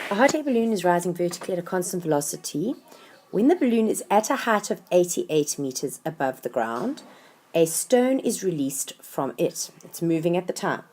A hot air balloon is rising vertically at a constant velocity. When the balloon is at a height of 88 meters above the ground, a stone is released from it. It's moving at the time.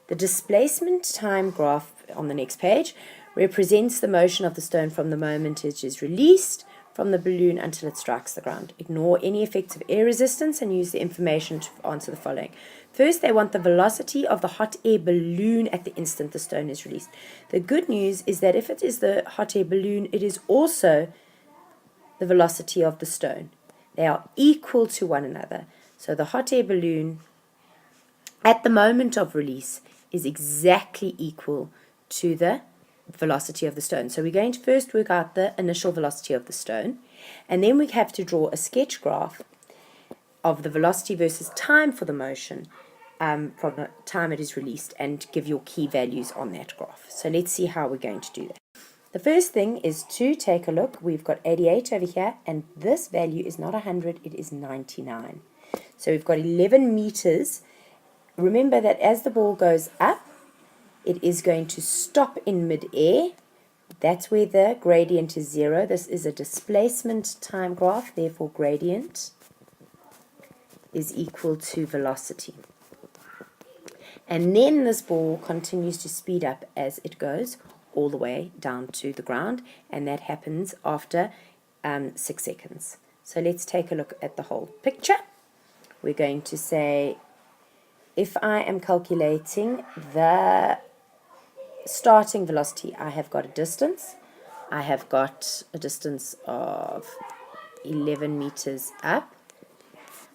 The displacement time graph on the next page represents the motion of the stone from the moment it is released from the balloon until it strikes the ground. Ignore any effects of air resistance and use the information to answer the following. First, they want the velocity of the hot air balloon at the instant the stone is released. The good news is that if it is the hot air balloon, it is also the velocity of the stone. They are equal to one another. So the hot air balloon at the moment of release is exactly equal to the velocity of the stone. So we're going to first work out the initial velocity of the stone, and then we have to draw a sketch graph of the velocity versus time for the motion from the time it is released, and give your key values on that graph. So let's see how we're going to do that. The first thing is to take a look. We've got 88 over here, and this value is not 100, it is 99. So we've got 11 meters. Remember that as the ball goes up, it is going to stop in mid-air. That's where the gradient is 0. This is a displacement time graph, therefore gradient is equal to velocity. And then this ball continues to speed up as it goes all the way down to the ground, and that happens after 6 seconds. So let's take a look at the whole picture. We're going to say, if I am calculating the starting velocity, I have got a distance. I have got a distance of 11 meters up.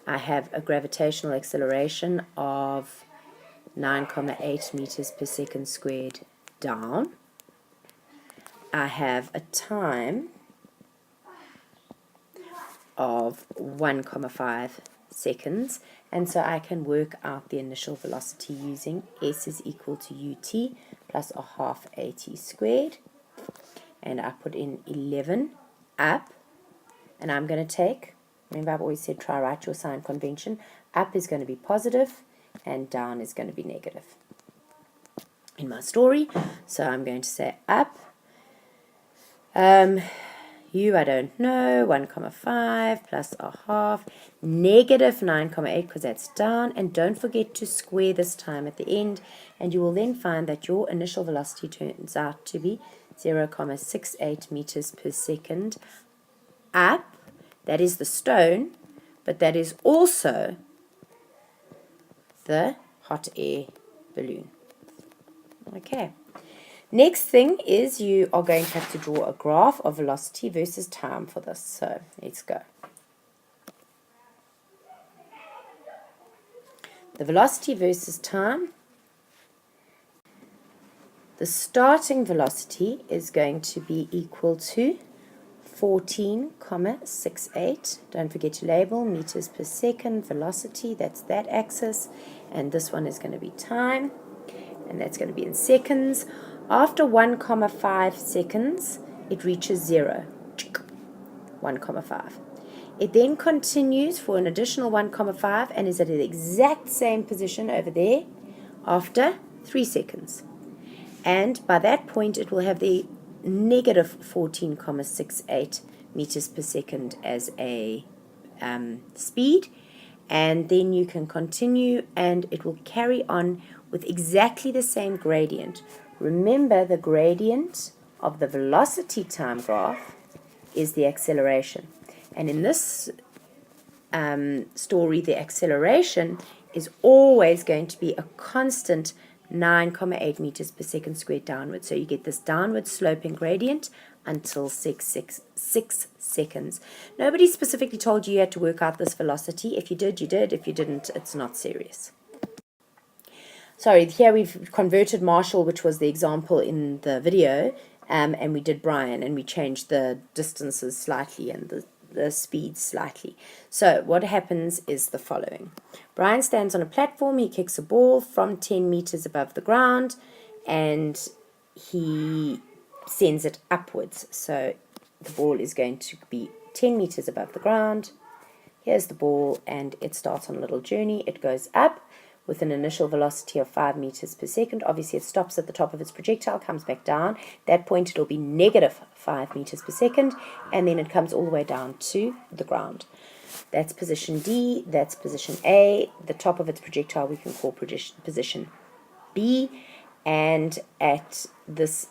I have a gravitational acceleration of 9,8 meters per second squared down. I have a time of 1,5 seconds, and so I can work out the initial velocity using S is equal to ut plus a half at squared, and I put in 11 up, and I'm going to take, remember I've always said try write your sign convention, up is going to be positive and down is going to be negative in my story. So I'm going to say up, I don't know, 1,5 plus a half, negative 9,8 because that's down, and don't forget to square this time at the end, and you will then find that your initial velocity turns out to be 0,68 meters per second up. That is the stone, but that is also the hot air balloon. Okay. Next thing is you are going to have to draw a graph of velocity versus time for this. So let's go. The velocity versus time. The starting velocity is going to be equal to 14,68. Don't forget to label meters per second velocity. That's that axis. And this one is going to be time. And that's going to be in seconds. After 1,5 seconds, it reaches 0. 1,5. It then continues for an additional 1,5 and is at the exact same position over there after 3 seconds. And by that point, it will have the negative 14,68 meters per second as a speed. And then you can continue, and it will carry on with exactly the same gradient. Remember, the gradient of the velocity time graph is the acceleration. And in this story, the acceleration is always going to be a constant 9,8 meters per second squared downward. So you get this downward sloping gradient until 6 seconds. Nobody specifically told you had to work out this velocity. If you did, you did. If you didn't, it's not serious. Sorry, here we've converted Marshall, which was the example in the video, and we did Brian, and we changed the distances slightly and the speeds slightly. So what happens is the following. Brian stands on a platform, he kicks a ball from 10 meters above the ground, and he sends it upwards. So the ball is going to be 10 meters above the ground. Here's the ball, and it starts on a little journey. It goes up. with an initial velocity of 5 meters per second. Obviously, it stops at the top of its projectile, comes back down. At that point, it'll be negative 5 meters per second, and then it comes all the way down to the ground. That's position D, that's position A. The top of its projectile we can call position B, and at this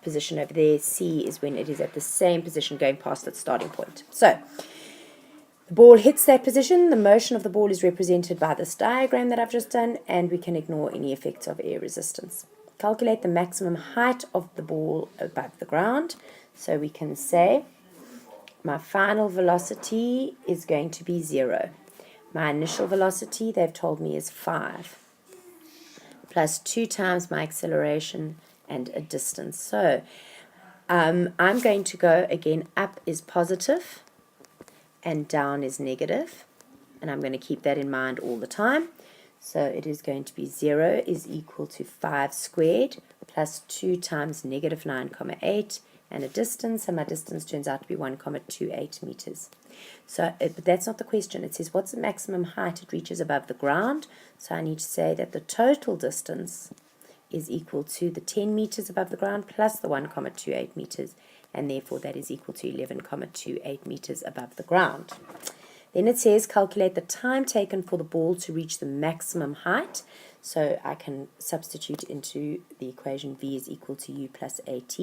position over there, C, is when it is at the same position going past its starting point. So, the ball hits that position. The motion of the ball is represented by this diagram that I've just done, and we can ignore any effects of air resistance. Calculate the maximum height of the ball above the ground. So we can say my final velocity is going to be 0. My initial velocity, they've told me, is 5, plus 2 times my acceleration and a distance. So I'm going to go, again, up is positive and down is negative, and I'm going to keep that in mind all the time. So it is going to be 0 is equal to 5 squared plus 2 times negative 9,8 and a distance, and my distance turns out to be 1,28 meters. So, but that's not the question. It says what's the maximum height it reaches above the ground. So I need to say that the total distance is equal to the 10 meters above the ground plus the 1,28 meters, and therefore that is equal to 11,28 meters above the ground. Then it says calculate the time taken for the ball to reach the maximum height. So I can substitute into the equation v is equal to u plus at.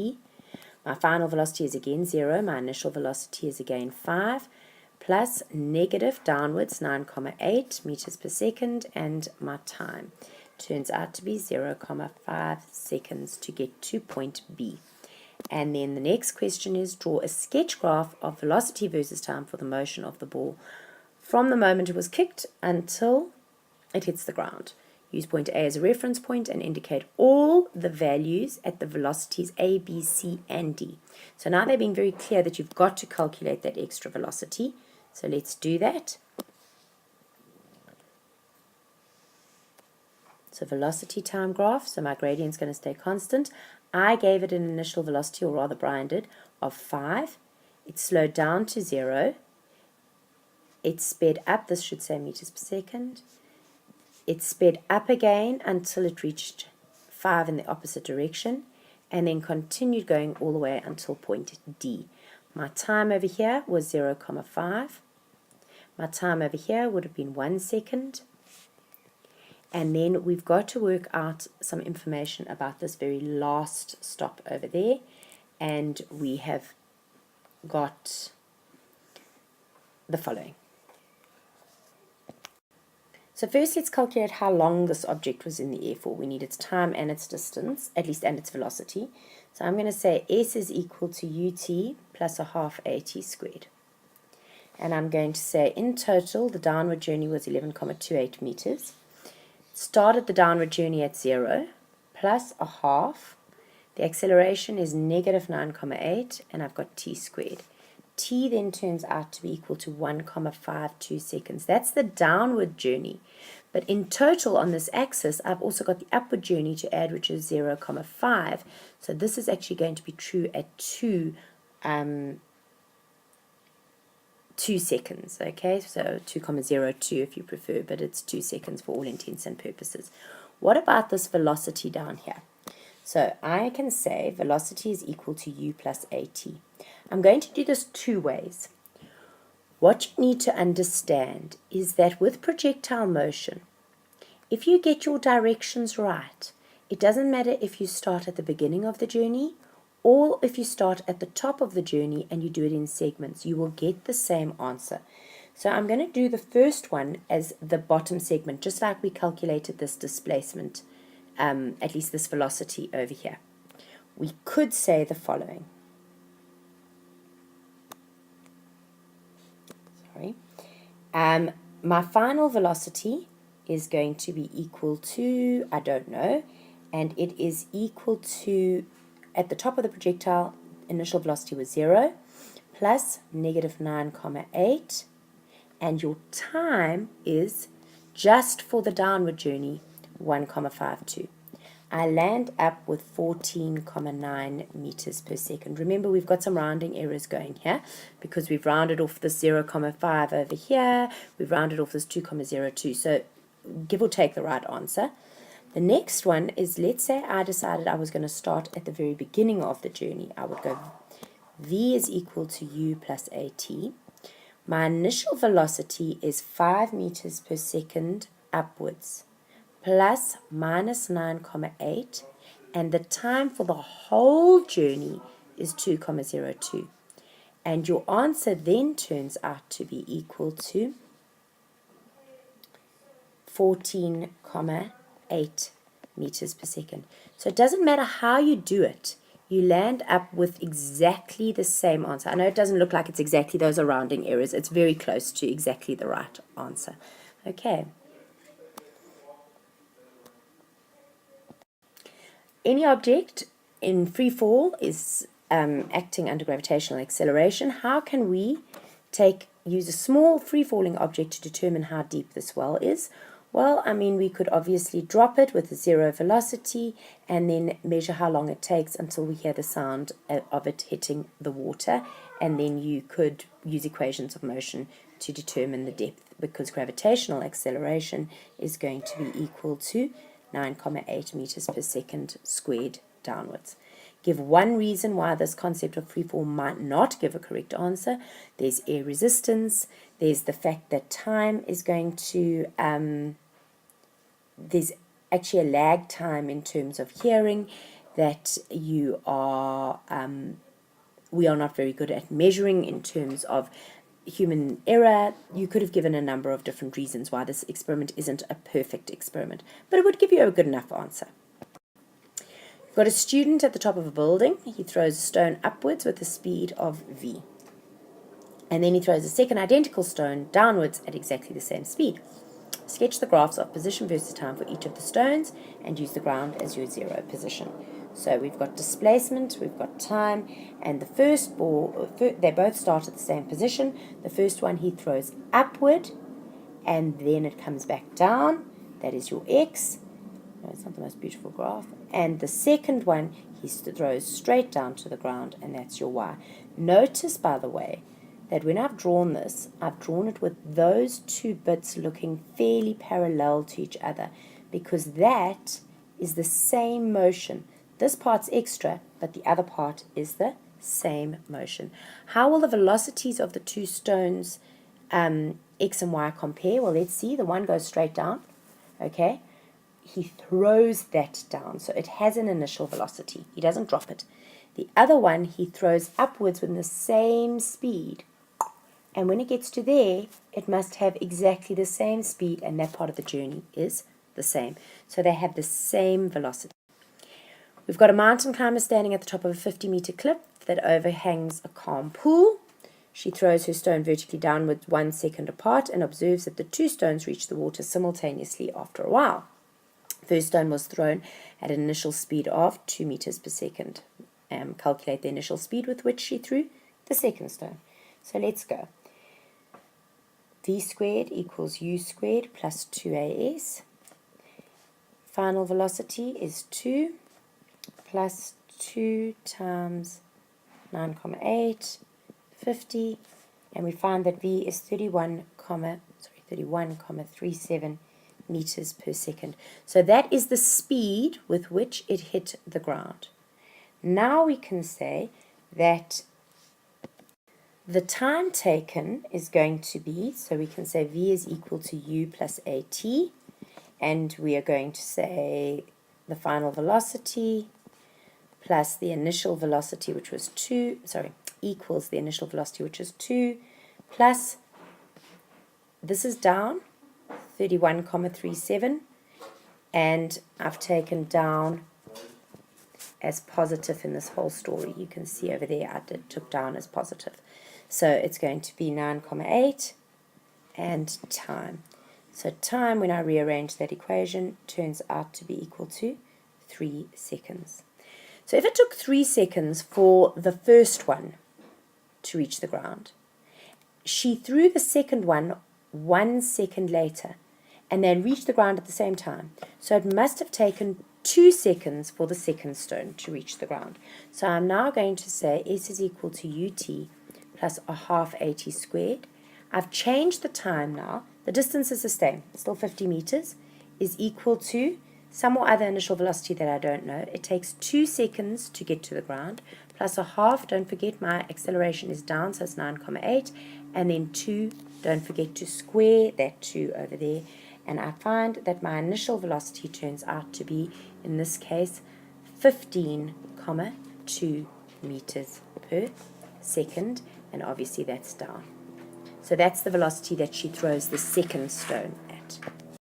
My final velocity is again 0. My initial velocity is again 5 plus negative downwards 9,8 meters per second, and my time turns out to be 0,5 seconds to get to point B. And then the next question is draw a sketch graph of velocity versus time for the motion of the ball from the moment it was kicked until it hits the ground. Use point A as a reference point and indicate all the values at the velocities A, B, C, and D. So now they're being very clear that you've got to calculate that extra velocity. So let's do that. So velocity time graph, so my gradient's going to stay constant. I gave it an initial velocity, or rather Brian did, of 5. It slowed down to 0. It sped up, this should say meters per second. It sped up again until it reached 5 in the opposite direction, and then continued going all the way until point D. My time over here was 0,5. My time over here would have been 1 second. And then we've got to work out some information about this very last stop over there. And we have got the following. So first let's calculate how long this object was in the air for. We need its time and its distance, at least, and its velocity. So I'm going to say S is equal to ut plus a half at squared. And I'm going to say in total the downward journey was 11,28 meters. Started the downward journey at 0 plus a half. The acceleration is negative 9,8, and I've got t squared. T then turns out to be equal to 1,52 seconds. That's the downward journey. But in total on this axis, I've also got the upward journey to add, which is 0,5. So this is actually going to be true at 2 seconds, okay? So 2,02 if you prefer, but it's 2 seconds for all intents and purposes. What about this velocity down here? So I can say velocity is equal to u plus at. I'm going to do this 2 ways. What you need to understand is that with projectile motion, if you get your directions right, it doesn't matter if you start at the beginning of the journey or if you start at the top of the journey and you do it in segments, you will get the same answer. So I'm going to do the first one as the bottom segment, just like we calculated this displacement, at least this velocity over here. We could say the following. My final velocity is going to be equal to, I don't know, and it is equal to, at the top of the projectile, initial velocity was 0, plus negative 9,8, and your time is, just for the downward journey, 1,52. I land up with 14,9 meters per second. Remember, we've got some rounding errors going here because we've rounded off this 0,5 over here. We've rounded off this 2,02. So give or take the right answer. The next one is, let's say I decided I was going to start at the very beginning of the journey. I would go v is equal to u plus at. My initial velocity is 5 meters per second upwards, plus minus 9,8, and the time for the whole journey is 2,02. And your answer then turns out to be equal to 14,8 meters per second. So it doesn't matter how you do it, you land up with exactly the same answer. I know it doesn't look like it's exactly, those are rounding errors. It's very close to exactly the right answer. Okay. Any object in free fall is acting under gravitational acceleration. How can we use a small free-falling object to determine how deep this well is? Well, I mean, we could obviously drop it with a 0 velocity and then measure how long it takes until we hear the sound of it hitting the water, and then you could use equations of motion to determine the depth, because gravitational acceleration is going to be equal to 9,8 meters per second squared downwards. Give one reason why this concept of freefall might not give a correct answer. There's air resistance. There's the fact that time is going to, there's actually a lag time in terms of hearing that we are not very good at measuring in terms of human error. You could have given a number of different reasons why this experiment isn't a perfect experiment, but it would give you a good enough answer. You've got a student at the top of a building. He throws a stone upwards with a speed of v. And then he throws a second identical stone downwards at exactly the same speed. Sketch the graphs of position versus time for each of the stones and use the ground as your 0 position. So we've got displacement, we've got time, and the first ball, they both start at the same position. The first one he throws upward, and then it comes back down. That is your x. No, it's not the most beautiful graph. And the second one he throws straight down to the ground, and that's your y. Notice, by the way, that when I've drawn this, I've drawn it with those two bits looking fairly parallel to each other, because that is the same motion. This part's extra, but the other part is the same motion. How will the velocities of the two stones, x and y, compare? Well, let's see. The one goes straight down. Okay. He throws that down, so it has an initial velocity. He doesn't drop it. The other one, he throws upwards with the same speed. And when it gets to there, it must have exactly the same speed, and that part of the journey is the same. So they have the same velocity. We've got a mountain climber standing at the top of a 50-meter cliff that overhangs a calm pool. She throws her stone vertically downward 1 second apart and observes that the two stones reach the water simultaneously after a while. First stone was thrown at an initial speed of 2 meters per second. Calculate the initial speed with which she threw the second stone. So let's go. V squared equals u squared plus 2as. Final velocity is 2 plus 2 times 9,8, 50, and we find that v is 31,37 meters per second. So that is the speed with which it hit the ground. Now we can say that the time taken is going to be, so we can say v is equal to u plus at, and we are going to say the final velocity plus the initial velocity, which was 2, equals the initial velocity, which is 2, plus, this is down, 31,37, and I've taken down as positive in this whole story. You can see over there I took down as positive. So it's going to be 9,8 and time. So time, when I rearrange that equation, turns out to be equal to 3 seconds. So if it took 3 seconds for the first one to reach the ground, she threw the second one 1 second later, and they reached the ground at the same time. So it must have taken 2 seconds for the second stone to reach the ground. So I'm now going to say S is equal to UT plus a half AT squared. I've changed the time now the distance is the same, still 50 meters, is equal to some or other initial velocity that I don't know. It takes 2 seconds to get to the ground, plus a half, don't forget my acceleration is down, so it's 9,8, and then 2, don't forget to square that 2 over there, and I find that my initial velocity turns out to be, in this case, 15,2 meters per second, and obviously that's down. So that's the velocity that she throws the second stone at.